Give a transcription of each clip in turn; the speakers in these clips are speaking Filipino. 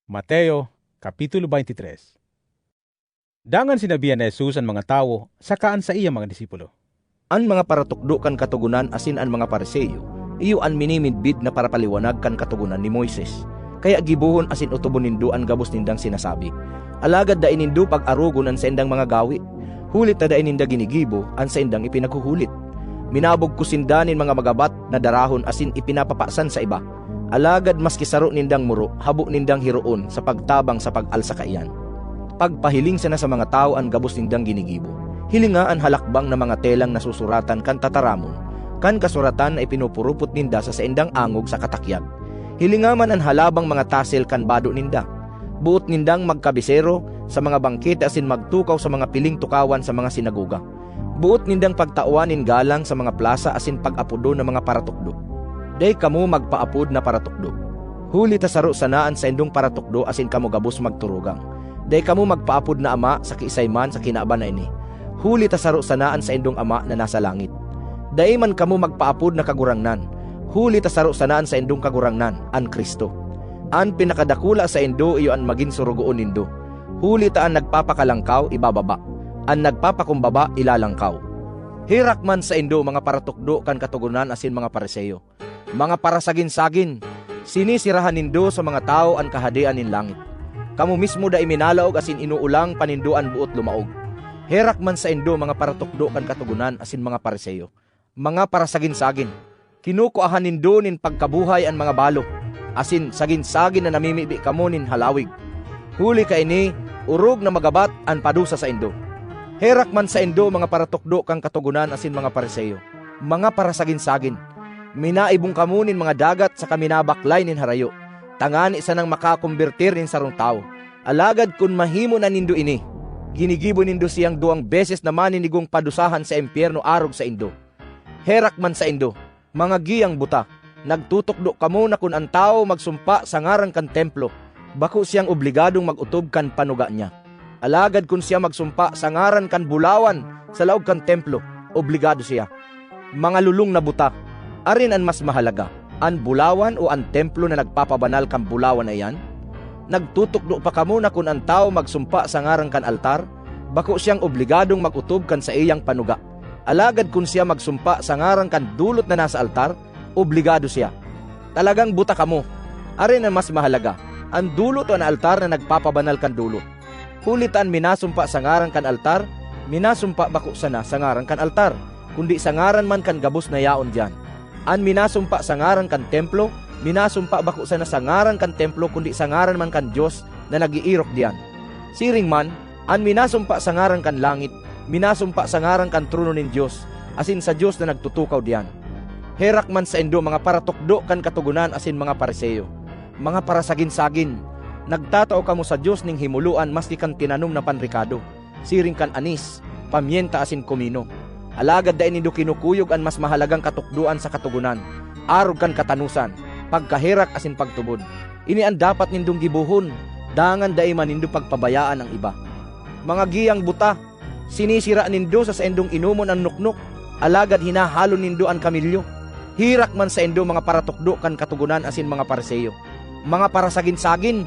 Mateo, Kapitulo 23. Dangan sinabihan ni Jesus ang mga tao, sakaan sa iya mga disipulo. An mga paratukdo kan katugunan asin an mga Pariseo, iyo an minimidbid na para paliwanag kan katugunan ni Moises. Kaya gibuhon asin utubon nindo an gabos nindang sinasabi. Alagad da inindo pag-arugon an sa indang mga gawi. Hulit na da ininda ginigibo an sa indang ipinaghuhulit. Minabog ko sindanin mga magabat na darahon asin ipinapapasan sa iba. Alagad maski saro nindang muro, habo nindang hiroon sa pagtabang sa pag-alsa kaiyan. Pagpahiling sana sa mga tao ang gabos nindang ginigibo. Hilinga ang halakbang na mga telang nasusuratan kan tataramon. Kan kasuratan ay pinupurupot ninda sa saindang angog sa katakyag. Hilinga man ang halabang mga tasel kan bado ninda. Buot nindang magkabisero sa mga bangkete asin magtukaw sa mga piling tukawan sa mga sinagoga. Buot nindang pagtauanin galang sa mga plaza asin pag-apudo ng mga paratukdo. Day kamo magpaapod na paratukdo. Huli ta saro sanaan sa indong paratukdo asin kamo gabos magturugang. Day kamo magpaapod na ama sa kiisayman sa kinaaban na ini. Huli ta saro sanaan sa indong ama na nasa langit. Day man kamo magpaapod na kagurangnan. Huli ta saro sanaan sa indong kagurangnan, an Kristo. An pinakadakula sa indo iyo an maging surugoon nindo. Huli ta an nagpapakalangkaw ibababa. An nagpapakumbaba ilalangkaw. Hirak man sa indo mga paratukdo kan katugunan asin mga Pariseo. Mga parasagin-sagin, sinisirahan nindo sa mga tao ang kahadian nin langit. Kamu mismo da iminalaog asin inuulang paninduan buot lumaog. Herak man sa indo mga paratukdo kan katugunan asin mga Pariseo. Mga parasagin-sagin, kinukuahan nindo nin pagkabuhay ang mga balo, asin sagin-sagin na namimibi kamo nin halawig. Huli ka ini, urog na magabat ang padusa sa indo. Herak man sa indo mga paratukdo kang katugunan asin mga Pariseo. Mga parasagin-sagin, minaibong kamunin mga dagat sa kaminabaklay nin harayo. Tangani sa nang makakumbirtir nin sarong tao. Alagad kun mahimo na nindo ini, ginigibo nindo siyang 2 beses na maninigong padusahan sa impyerno arog sa indo. Herak man sa indo, mga giyang buta, nagtutukdo kamo na kun ang tao magsumpa sa ngaran kan templo, bako siyang obligadong magutob kan panuga niya. Alagad kun siya magsumpa sa ngaran kan bulawan sa laog kan templo, obligado siya. Mga lulong na buta, arin ang mas mahalaga, ang bulawan o ang templo na nagpapabanal kan bulawan na yan? Nagtutukdo pa kamo na kun ang tao magsumpa sa ngaran kan altar, bako siyang obligadong magutob kan sa iyang panuga. Alagad kun siya magsumpa sa ngaran kan dulot na nasa altar, obligado siya. Talagang buta kamo, arin ang mas mahalaga, ang dulot o ang altar na nagpapabanal kan dulot. Hulitan minasumpa sa ngaran kan altar, minasumpa bako sana sa ngaran kan altar, kundi sa ngaran man kan gabos na yaon diyan. An minasumpa sa ngaran kan templo, minasumpa bako sana sa ngaran kan templo, kundi sa ngaran man kan Dios na nagiirok diyan. Siring man, an minasumpa sa ngaran kan langit, minasumpa sa ngaran kan trono nin Dios, asin sa Dios na nagtutukaw diyan. Herak man sa indo mga paratukdo kan katugunan asin mga Pariseo. Mga parasagin-sagin, nagtatao kamo sa Dios ning himuluan maski kan tinanom na panrikado, siring kan anis, pamyenta asin komino. Alagad da inindo kinukuyog ang mas mahalagang katukduan sa katugunan, arog kan katanusan, pagkahirak asin pagtubod. Ini ang dapat nindong gibuhon, dangan da iman nindo pagpabayaan ang iba. Mga giyang buta, sinisira nindo sa indong inumon ang nuknuk, alagad hinahalo nindo ang kamilyo. Hirak man sa indo mga paratukdo kan katugunan asin mga Pariseo. Mga parasagin-sagin,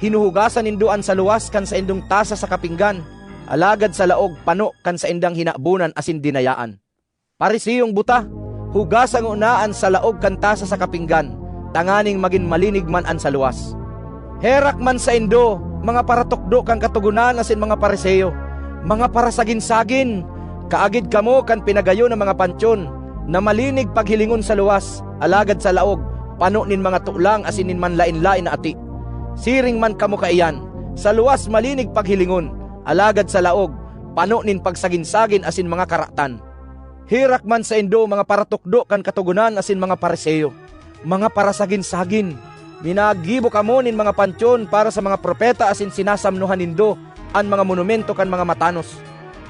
hinuhugasan ninduan sa luwas kan sa indong tasa sa kapinggan, alagad sa laog pano kan sa indang hinabunan asin dinayaan. Parisiyong buta, hugasang unaan sa laog kan tasa sa kapinggan, tanganing magin malinig man an sa luwas. Herak man sa indo, mga paratukdo kan katugunan asin mga Pariseo, mga parasagin-sagin, kaagid kamo kan pinagayo ng mga pansyon, na malinig paghilingon sa luwas, alagad sa laog, pano nin mga tulang asin nin man lain-lain na ati. Siring man kamo kaiyan, sa luwas malinig paghilingon, alagad sa laog, pano nin pagsagin-sagin asin mga karatan. Hirak man sa indo mga paratukdo kan katugunan asin mga Pariseo, mga parasagin-sagin, minagibo kamo nin mga pansyon para sa mga propeta asin sinasamnuhan nindo an mga monumento kan mga matanos.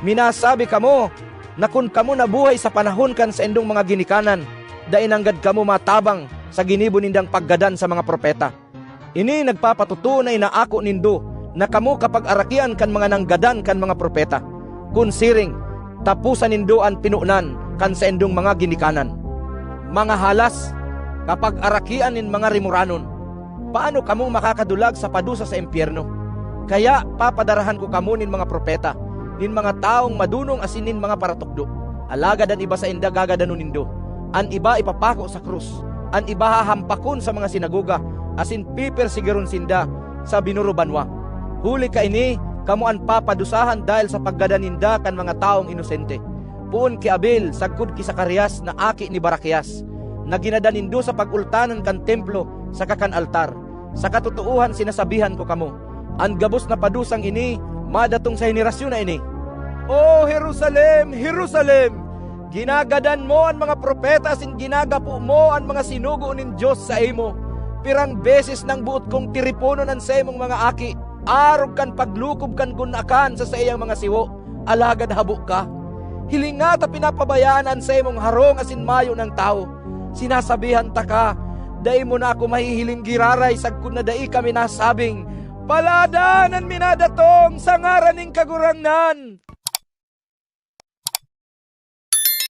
Minasabi kamo na kun kamo nabuhay sa panahon kan sa indong mga ginikanan, dainanggad kamo matabang sa ginibo nindang paggadan sa mga propeta. Ini nagpapatuto na inaako nindo na kamo kapag arakian kan mga nanggadan kan mga propeta. Kun siring, tapusan nindo ang pinunan kan sa indong mga ginikanan. Mga halas, kapag arakian nin mga rimuranon, paano kamo makakadulag sa padusa sa impyerno? Kaya papadarahan ko kamo nin mga propeta, nin mga taong madunong asin nin mga paratukdo. Alagad an iba sa inda gagadanon nindo, an iba ipapako sa krus, an iba hahampakon sa mga sinagoga, asin pipersigiron sinda sa binurubanwa. Huli ka ini, kamo an papadusahan dahil sa paggadaninda kan mga taong inosente. Puon ki Abel sagkod ki Zacarias na aki ni Barakias, na ginadanindo sa pagultanan kan templo sa kakan altar. Sa katutuuhan sinasabihan ko kamo, ang gabos na padusang ini madatong sa henerasyon na ini. O Jerusalem, Jerusalem, ginagadan mo ang mga propeta asin ginagapo mo ang mga sinugo nin Diyos sa imo. Pirang beses nang buot kong tiriponon ang sa imong mga aki, arog kan paglukob kan gunakan sa iyang mga siwo, alagad habo ka. Hilinga ta pinapabayaan ang sa imong harong asin mayo ng tao. Sinasabihan ta ka, dai mo na ako mahihiling giraray sagkod na dai kami nasabing, paladanan minadatong sa ngaran ning kagurangnan.